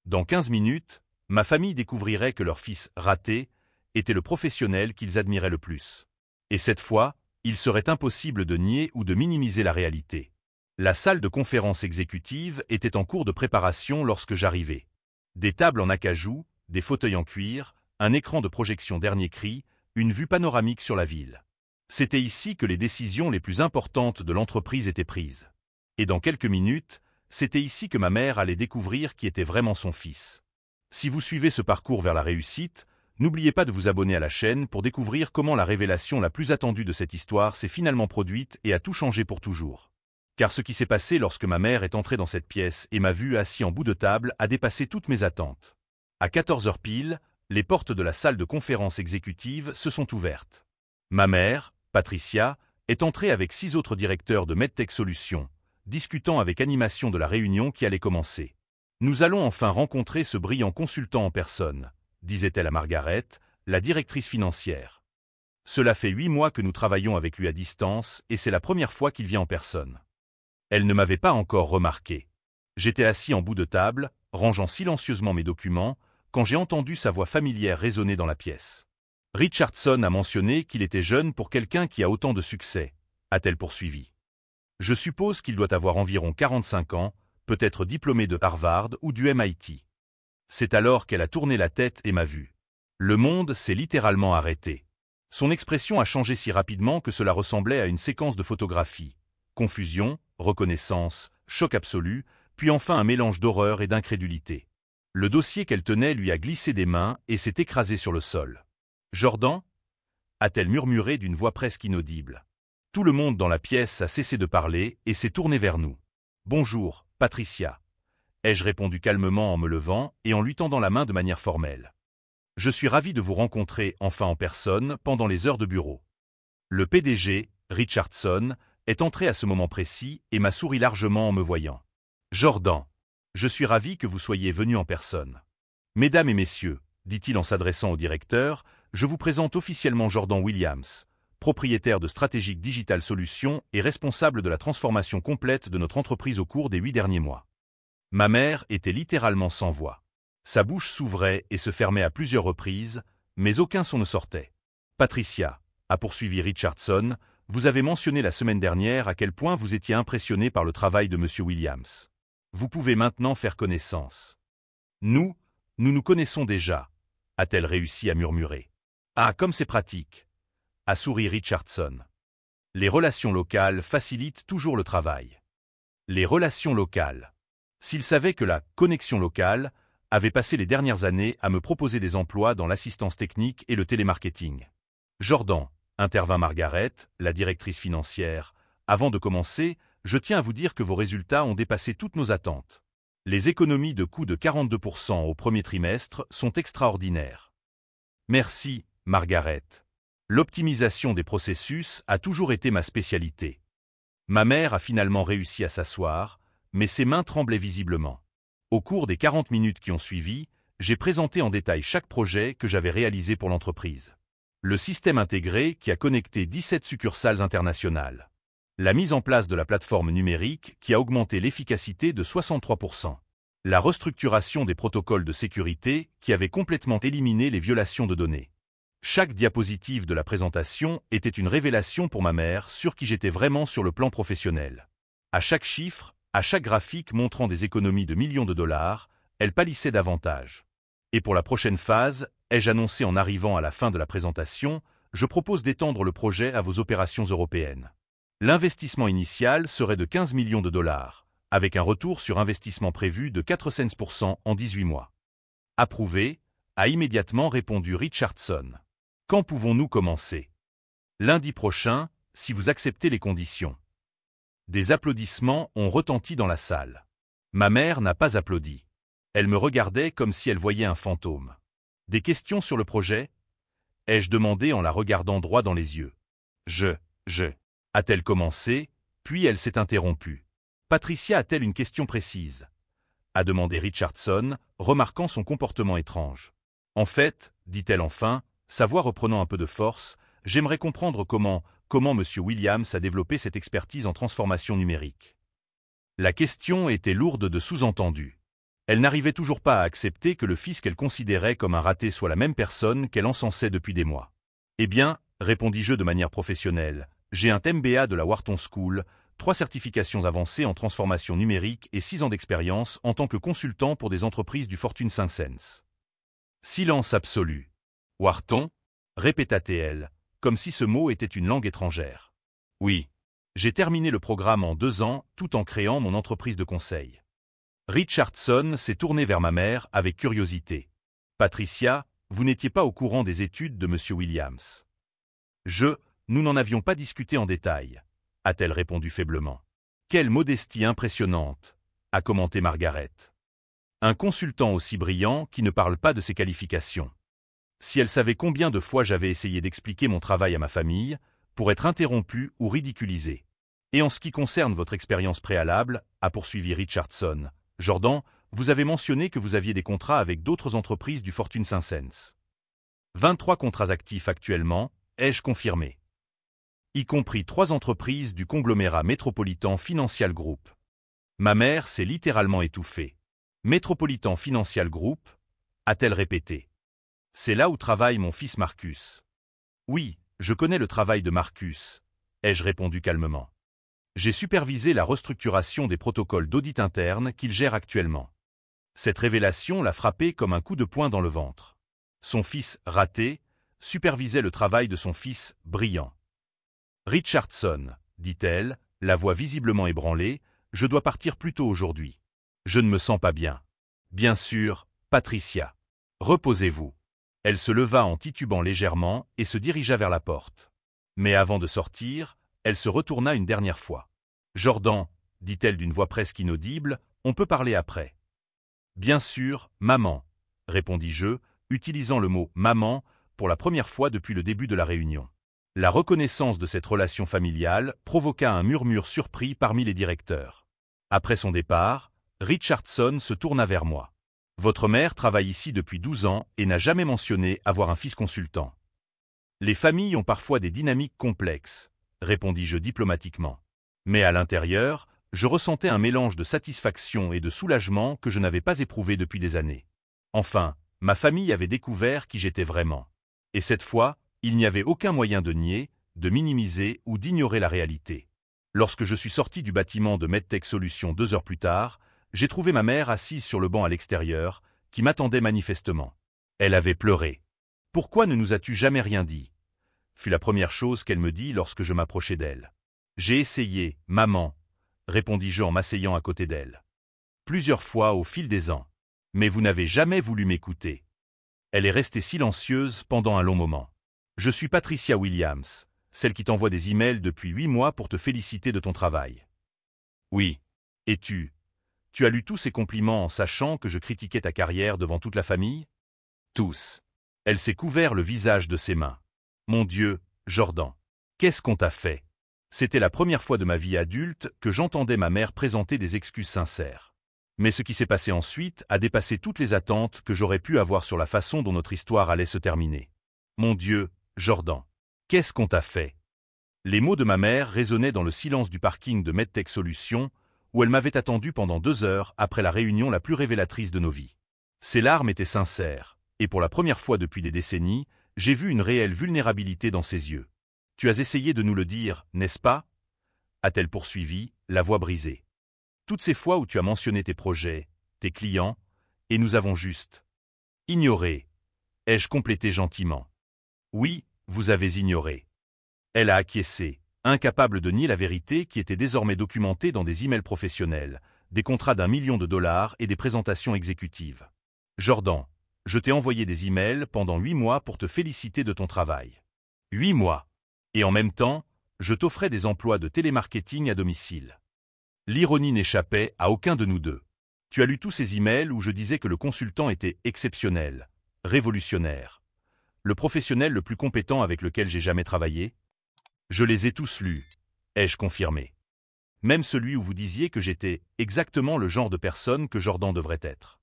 Dans 15 minutes, ma famille découvrirait que leur fils raté était le professionnel qu'ils admiraient le plus. Et cette fois, Il serait impossible de nier ou de minimiser la réalité. La salle de conférence exécutive était en cours de préparation lorsque j'arrivai. Des tables en acajou, des fauteuils en cuir, un écran de projection dernier cri, une vue panoramique sur la ville. C'était ici que les décisions les plus importantes de l'entreprise étaient prises. Et dans quelques minutes, c'était ici que ma mère allait découvrir qui était vraiment son fils. Si vous suivez ce parcours vers la réussite, n'oubliez pas de vous abonner à la chaîne pour découvrir comment la révélation la plus attendue de cette histoire s'est finalement produite et a tout changé pour toujours. Car ce qui s'est passé lorsque ma mère est entrée dans cette pièce et m'a vu assis en bout de table a dépassé toutes mes attentes. À 14h pile, les portes de la salle de conférence exécutive se sont ouvertes. Ma mère, Patricia, est entrée avec 6 autres directeurs de MedTech Solutions, discutant avec animation de la réunion qui allait commencer. Nous allons enfin rencontrer ce brillant consultant en personne, disait-elle à Margaret, la directrice financière. Cela fait 8 mois que nous travaillons avec lui à distance et c'est la première fois qu'il vient en personne. Elle ne m'avait pas encore remarqué. J'étais assis en bout de table, rangeant silencieusement mes documents, quand j'ai entendu sa voix familière résonner dans la pièce. Richardson a mentionné qu'il était jeune pour quelqu'un qui a autant de succès, a-t-elle poursuivi. Je suppose qu'il doit avoir environ 45 ans, peut-être diplômé de Harvard ou du MIT. C'est alors qu'elle a tourné la tête et m'a vu. Le monde s'est littéralement arrêté. Son expression a changé si rapidement que cela ressemblait à une séquence de photographie. Confusion, reconnaissance, choc absolu, puis enfin un mélange d'horreur et d'incrédulité. Le dossier qu'elle tenait lui a glissé des mains et s'est écrasé sur le sol. « Jordan » a-t-elle murmuré d'une voix presque inaudible. Tout le monde dans la pièce a cessé de parler et s'est tourné vers nous. « Bonjour, Patricia » ai-je répondu calmement en me levant et en lui tendant la main de manière formelle. « Je suis ravi de vous rencontrer enfin en personne pendant les heures de bureau. » Le PDG, Richardson, est entré à ce moment précis et m'a souri largement en me voyant. « Jordan, je suis ravi que vous soyez venu en personne. Mesdames et messieurs, dit-il en s'adressant au directeur, je vous présente officiellement Jordan Williams, propriétaire de Strategic Digital Solutions et responsable de la transformation complète de notre entreprise au cours des 8 derniers mois. » Ma mère était littéralement sans voix. Sa bouche s'ouvrait et se fermait à plusieurs reprises, mais aucun son ne sortait. « Patricia, » a poursuivi Richardson, « vous avez mentionné la semaine dernière à quel point vous étiez impressionné par le travail de M. Williams. Vous pouvez maintenant faire connaissance. »« Nous nous connaissons déjà, » a-t-elle réussi à murmurer. « Ah, comme c'est pratique !» a souri Richardson. Les relations locales facilitent toujours le travail. Les relations locales. S'il savait que la « connexion locale » avait passé les dernières années à me proposer des emplois dans l'assistance technique et le télémarketing. « Jordan », intervint Margaret, la directrice financière, « avant de commencer, je tiens à vous dire que vos résultats ont dépassé toutes nos attentes. Les économies de coûts de 42% au premier trimestre sont extraordinaires. » Merci, Margaret. L'optimisation des processus a toujours été ma spécialité. Ma mère a finalement réussi à s'asseoir, mais ses mains tremblaient visiblement. Au cours des 40 minutes qui ont suivi, j'ai présenté en détail chaque projet que j'avais réalisé pour l'entreprise. Le système intégré qui a connecté 17 succursales internationales. La mise en place de la plateforme numérique qui a augmenté l'efficacité de 63%. La restructuration des protocoles de sécurité qui avait complètement éliminé les violations de données. Chaque diapositive de la présentation était une révélation pour ma mère sur qui j'étais vraiment sur le plan professionnel. À chaque chiffre, à chaque graphique montrant des économies de millions de dollars, elle pâlissait davantage. Et pour la prochaine phase, ai-je annoncé en arrivant à la fin de la présentation, je propose d'étendre le projet à vos opérations européennes. L'investissement initial serait de 15 millions de dollars, avec un retour sur investissement prévu de 4% en 18 mois. Approuvé, a immédiatement répondu Richardson. Quand pouvons-nous commencer? Lundi prochain, si vous acceptez les conditions. Des applaudissements ont retenti dans la salle. Ma mère n'a pas applaudi. Elle me regardait comme si elle voyait un fantôme. Des questions sur le projet? Ai-je demandé en la regardant droit dans les yeux. A-t-elle commencé, puis elle s'est interrompue. Patricia a-t-elle une question précise? A demandé Richardson, remarquant son comportement étrange. En fait, dit-elle enfin, sa voix reprenant un peu de force, j'aimerais comprendre comment M. Williams a développé cette expertise en transformation numérique. La question était lourde de sous-entendus. Elle n'arrivait toujours pas à accepter que le fils qu'elle considérait comme un raté soit la même personne qu'elle encensait depuis des mois. Eh bien, répondis-je de manière professionnelle, J'ai un MBA de la Wharton School, 3 certifications avancées en transformation numérique et 6 ans d'expérience en tant que consultant pour des entreprises du Fortune 500. Silence absolu. Wharton? Répéta-t-elle, comme si ce mot était une langue étrangère. Oui. J'ai terminé le programme en 2 ans tout en créant mon entreprise de conseil. Richardson s'est tourné vers ma mère avec curiosité. Patricia, vous n'étiez pas au courant des études de M. Williams. Nous n'en avions pas discuté en détail, a-t-elle répondu faiblement. Quelle modestie impressionnante, a commenté Margaret. Un consultant aussi brillant qui ne parle pas de ses qualifications. Si elle savait combien de fois j'avais essayé d'expliquer mon travail à ma famille, pour être interrompu ou ridiculisé. Et en ce qui concerne votre expérience préalable, a poursuivi Richardson, Jordan, vous avez mentionné que vous aviez des contrats avec d'autres entreprises du Fortune 500. 23 contrats actifs actuellement, ai-je confirmé. Y compris 3 entreprises du conglomérat Metropolitan Financial Group. Ma mère s'est littéralement étouffée. Metropolitan Financial Group, a-t-elle répété. C'est là où travaille mon fils Marcus. Oui, je connais le travail de Marcus, ai-je répondu calmement. J'ai supervisé la restructuration des protocoles d'audit interne qu'il gère actuellement. Cette révélation l'a frappé comme un coup de poing dans le ventre. Son fils, raté, supervisait le travail de son fils, brillant. Richardson, dit-elle, la voix visiblement ébranlée, je dois partir plus tôt aujourd'hui. Je ne me sens pas bien. Bien sûr, Patricia. Reposez-vous. Elle se leva en titubant légèrement et se dirigea vers la porte. Mais avant de sortir, elle se retourna une dernière fois. Jordan, dit-elle d'une voix presque inaudible, on peut parler après. Bien sûr, maman, répondis-je, utilisant le mot maman pour la première fois depuis le début de la réunion. La reconnaissance de cette relation familiale provoqua un murmure surpris parmi les directeurs. Après son départ, Richardson se tourna vers moi. Votre mère travaille ici depuis 12 ans et n'a jamais mentionné avoir un fils consultant. Les familles ont parfois des dynamiques complexes, répondis-je diplomatiquement. Mais à l'intérieur, je ressentais un mélange de satisfaction et de soulagement que je n'avais pas éprouvé depuis des années. Enfin, ma famille avait découvert qui j'étais vraiment. Et cette fois, il n'y avait aucun moyen de nier, de minimiser ou d'ignorer la réalité. Lorsque je suis sorti du bâtiment de MedTech Solutions 2 heures plus tard, j'ai trouvé ma mère assise sur le banc à l'extérieur, qui m'attendait manifestement. Elle avait pleuré. « Pourquoi ne nous as-tu jamais rien dit ?» fut la première chose qu'elle me dit lorsque je m'approchai d'elle. « J'ai essayé, maman, » répondis-je en m'asseyant à côté d'elle. « Plusieurs fois au fil des ans. Mais vous n'avez jamais voulu m'écouter. » Elle est restée silencieuse pendant un long moment. « Je suis Patricia Williams, celle qui t'envoie des emails depuis 8 mois pour te féliciter de ton travail. »« Oui. Et tu as lu tous ces compliments en sachant que je critiquais ta carrière devant toute la famille ?»« Tous. » Elle s'est couvert le visage de ses mains. « Mon Dieu, Jordan, qu'est-ce qu'on t'a fait ?» C'était la première fois de ma vie adulte que j'entendais ma mère présenter des excuses sincères. Mais ce qui s'est passé ensuite a dépassé toutes les attentes que j'aurais pu avoir sur la façon dont notre histoire allait se terminer. « Mon Dieu, Jordan, qu'est-ce qu'on t'a fait ?» Les mots de ma mère résonnaient dans le silence du parking de MedTech Solutions, où elle m'avait attendu pendant 2 heures après la réunion la plus révélatrice de nos vies. Ses larmes étaient sincères, et pour la première fois depuis des décennies, j'ai vu une réelle vulnérabilité dans ses yeux. « Tu as essayé de nous le dire, n'est-ce pas ?» a-t-elle poursuivi, la voix brisée. « Toutes ces fois où tu as mentionné tes projets, tes clients, et nous avons juste ignoré, ai-je complété gentiment. Oui, vous avez ignoré. » Elle a acquiescé, incapable de nier la vérité qui était désormais documentée dans des emails professionnels, des contrats d'1 million de dollars et des présentations exécutives. « Jordan, je t'ai envoyé des emails pendant 8 mois pour te féliciter de ton travail. 8 mois. Et en même temps, je t'offrais des emplois de télémarketing à domicile. » L'ironie n'échappait à aucun de nous deux. Tu as lu tous ces emails où je disais que le consultant était exceptionnel, révolutionnaire, le professionnel le plus compétent avec lequel j'ai jamais travaillé. Je les ai tous lus, ai-je confirmé. Même celui où vous disiez que j'étais exactement le genre de personne que Jordan devrait être.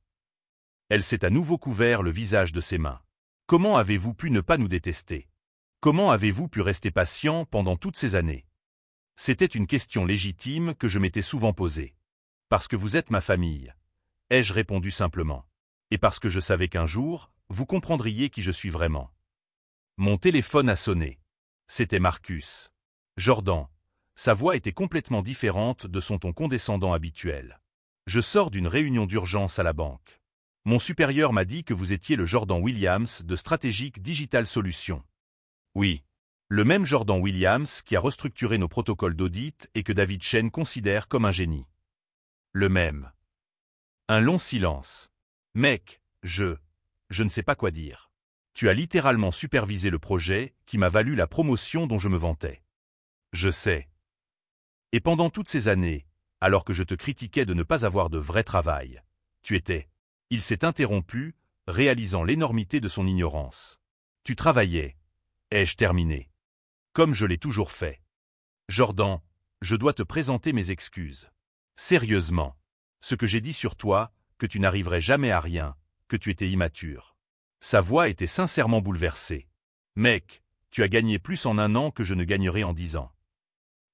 Elle s'est à nouveau couvert le visage de ses mains. Comment avez-vous pu ne pas nous détester? Comment avez-vous pu rester patient pendant toutes ces années? C'était une question légitime que je m'étais souvent posée. Parce que vous êtes ma famille, ai-je répondu simplement. Et parce que je savais qu'un jour, vous comprendriez qui je suis vraiment. Mon téléphone a sonné. C'était Marcus. Jordan. Sa voix était complètement différente de son ton condescendant habituel. Je sors d'une réunion d'urgence à la banque. Mon supérieur m'a dit que vous étiez le Jordan Williams de Strategic Digital Solutions. Oui. Le même Jordan Williams qui a restructuré nos protocoles d'audit et que David Chen considère comme un génie. Le même. Un long silence. Mec, je ne sais pas quoi dire. Tu as littéralement supervisé le projet qui m'a valu la promotion dont je me vantais. Je sais. Et pendant toutes ces années, alors que je te critiquais de ne pas avoir de vrai travail, tu étais. Il s'est interrompu, réalisant l'énormité de son ignorance. Tu travaillais. Ai-je terminé? Comme je l'ai toujours fait. Jordan, je dois te présenter mes excuses. Sérieusement. Ce que j'ai dit sur toi, que tu n'arriverais jamais à rien, que tu étais immature. Sa voix était sincèrement bouleversée. Mec, tu as gagné plus en 1 an que je ne gagnerai en 10 ans.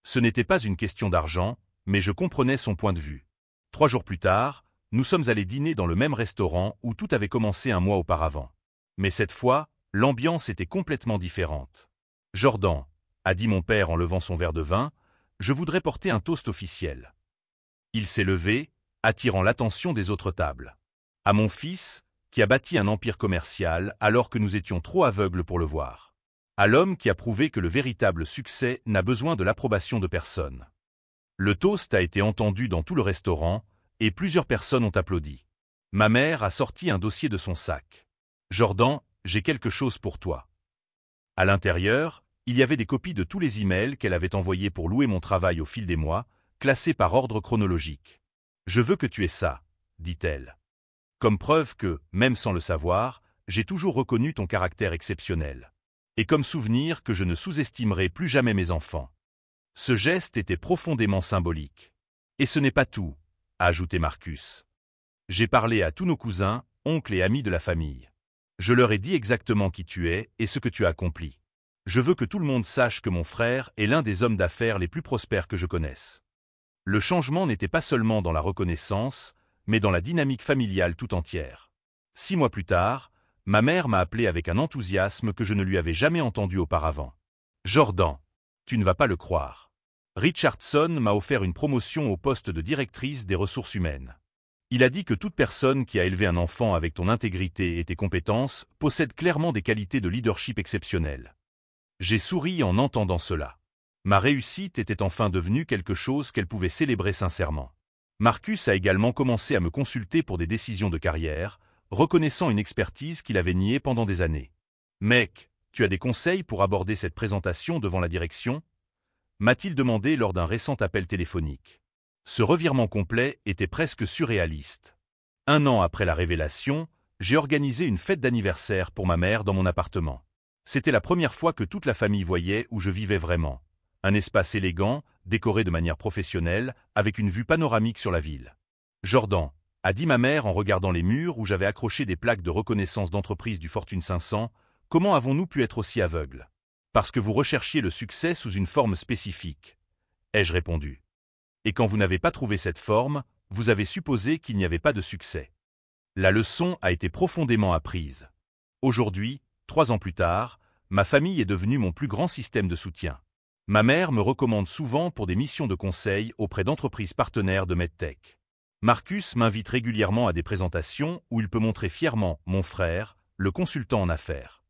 Ce n'était pas une question d'argent, mais je comprenais son point de vue. 3 jours plus tard, nous sommes allés dîner dans le même restaurant où tout avait commencé 1 mois auparavant. Mais cette fois, l'ambiance était complètement différente. Jordan, a dit mon père en levant son verre de vin, je voudrais porter un toast officiel. Il s'est levé, attirant l'attention des autres tables. À mon fils, qui a bâti un empire commercial alors que nous étions trop aveugles pour le voir. À l'homme qui a prouvé que le véritable succès n'a besoin de l'approbation de personne. Le toast a été entendu dans tout le restaurant, et plusieurs personnes ont applaudi. Ma mère a sorti un dossier de son sac. Jordan, j'ai quelque chose pour toi. À l'intérieur, il y avait des copies de tous les emails qu'elle avait envoyés pour louer mon travail au fil des mois, classés par ordre chronologique. Je veux que tu aies ça, dit-elle. Comme preuve que, même sans le savoir, j'ai toujours reconnu ton caractère exceptionnel. Et comme souvenir que je ne sous-estimerai plus jamais mes enfants. Ce geste était profondément symbolique. Et ce n'est pas tout, a ajouté Marcus. J'ai parlé à tous nos cousins, oncles et amis de la famille. Je leur ai dit exactement qui tu es et ce que tu as accompli. Je veux que tout le monde sache que mon frère est l'un des hommes d'affaires les plus prospères que je connaisse. Le changement n'était pas seulement dans la reconnaissance, mais dans la dynamique familiale tout entière. 6 mois plus tard, ma mère m'a appelé avec un enthousiasme que je ne lui avais jamais entendu auparavant. Jordan, tu ne vas pas le croire. Richardson m'a offert une promotion au poste de directrice des ressources humaines. Il a dit que toute personne qui a élevé un enfant avec ton intégrité et tes compétences possède clairement des qualités de leadership exceptionnelles. J'ai souri en entendant cela. Ma réussite était enfin devenue quelque chose qu'elle pouvait célébrer sincèrement. Marcus a également commencé à me consulter pour des décisions de carrière, reconnaissant une expertise qu'il avait niée pendant des années. Mec, tu as des conseils pour aborder cette présentation devant la direction? M'a-t-il demandé lors d'un récent appel téléphonique. Ce revirement complet était presque surréaliste. 1 an après la révélation, j'ai organisé une fête d'anniversaire pour ma mère dans mon appartement. C'était la première fois que toute la famille voyait où je vivais vraiment. Un espace élégant, décoré de manière professionnelle, avec une vue panoramique sur la ville. Jordan, a dit ma mère en regardant les murs où j'avais accroché des plaques de reconnaissance d'entreprise du Fortune 500, comment avons-nous pu être aussi aveugles? Parce que vous recherchiez le succès sous une forme spécifique. Ai-je répondu. Et quand vous n'avez pas trouvé cette forme, vous avez supposé qu'il n'y avait pas de succès. La leçon a été profondément apprise. Aujourd'hui, 3 ans plus tard, ma famille est devenue mon plus grand système de soutien. Ma mère me recommande souvent pour des missions de conseil auprès d'entreprises partenaires de MedTech. Marcus m'invite régulièrement à des présentations où il peut montrer fièrement mon frère, le consultant en affaires.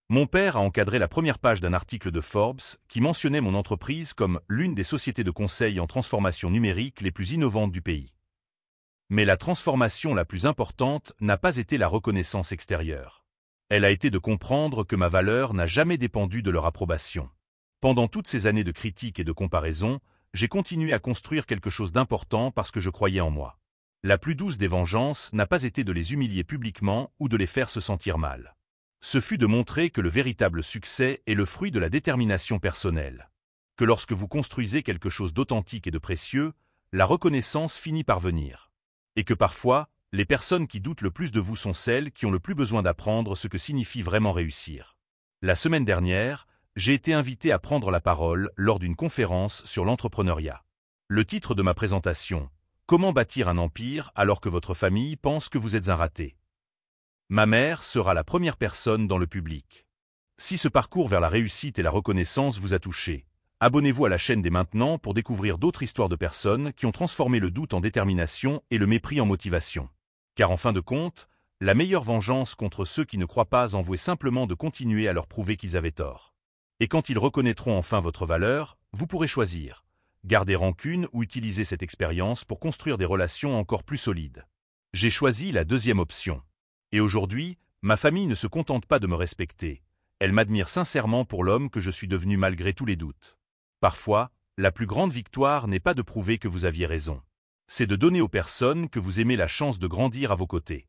Mon père a encadré la première page d'un article de Forbes qui mentionnait mon entreprise comme l'une des sociétés de conseil en transformation numérique les plus innovantes du pays. Mais la transformation la plus importante n'a pas été la reconnaissance extérieure. Elle a été de comprendre que ma valeur n'a jamais dépendu de leur approbation. Pendant toutes ces années de critiques et de comparaisons, j'ai continué à construire quelque chose d'important parce que je croyais en moi. La plus douce des vengeances n'a pas été de les humilier publiquement ou de les faire se sentir mal. Ce fut de montrer que le véritable succès est le fruit de la détermination personnelle. Que lorsque vous construisez quelque chose d'authentique et de précieux, la reconnaissance finit par venir. Et que parfois, les personnes qui doutent le plus de vous sont celles qui ont le plus besoin d'apprendre ce que signifie vraiment réussir. La semaine dernière, j'ai été invité à prendre la parole lors d'une conférence sur l'entrepreneuriat. Le titre de ma présentation, « Comment bâtir un empire alors que votre famille pense que vous êtes un raté ?» Ma mère sera la première personne dans le public. Si ce parcours vers la réussite et la reconnaissance vous a touché, Abonnez-vous à la chaîne dès maintenant pour découvrir d'autres histoires de personnes qui ont transformé le doute en détermination et le mépris en motivation. Car en fin de compte, la meilleure vengeance contre ceux qui ne croient pas en vous est simplement de continuer à leur prouver qu'ils avaient tort. Et quand ils reconnaîtront enfin votre valeur, vous pourrez choisir. Garder rancune ou utiliser cette expérience pour construire des relations encore plus solides. J'ai choisi la deuxième option. Et aujourd'hui, ma famille ne se contente pas de me respecter. Elle m'admire sincèrement pour l'homme que je suis devenu malgré tous les doutes. Parfois, la plus grande victoire n'est pas de prouver que vous aviez raison. C'est de donner aux personnes que vous aimez la chance de grandir à vos côtés.